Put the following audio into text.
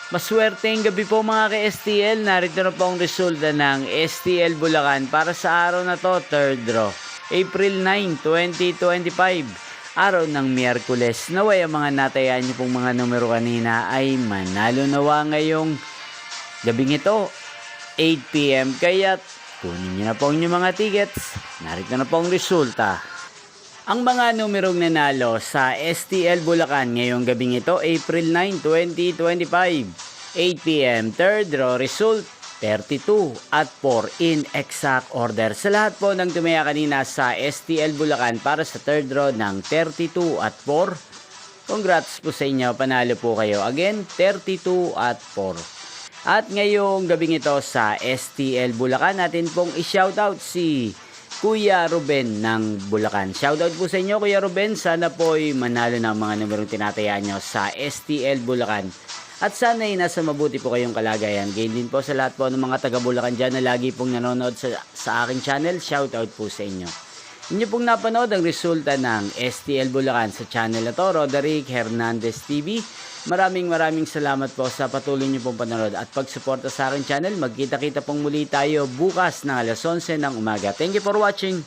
Maswerteng gabi po mga ka-STL. Narito na po ang resulta ng STL Bulacan para sa araw na to, third draw. April 9, 2025. Araw ng Miyerkules. Naway ang mga natayaan niyo pong mga numero kanina ay manalo nawa ngayong gabing ito, 8 PM. Kaya kunin niyo na po ang inyong mga tickets. Narito na po ang resulta. Ang mga numerong nanalo sa STL Bulacan ngayong gabing ito, April 9, 2025, 8 PM, third draw result, 32 at 4 in exact order. Sa lahat po ng tumaya kanina sa STL Bulacan para sa third draw ng 32 at 4, congrats po sa inyo, panalo po kayo. Again, 32 at 4. At ngayong gabing ito sa STL Bulacan, natin pong i-shoutout si Kuya Ruben ng Bulacan. Shoutout po sa inyo, Kuya Ruben. Sana po'y manalo ng mga numerong tinatayaan nyo sa STL Bulacan. At sana'y nasa mabuti po kayong kalagayan. Gain din po sa lahat po ng mga taga Bulacan dyan na lagi pong nanonood sa aking channel. Shoutout po sa inyo. Inyo pong napanood ang resulta ng STL Bulacan sa channel na to, Roderick Hernandez TV. Maraming salamat po sa patuloy niyo pong panonood at pagsuporta sa aking channel. Magkita-kita pong muli tayo bukas ng alas 11 ng umaga. Thank you for watching.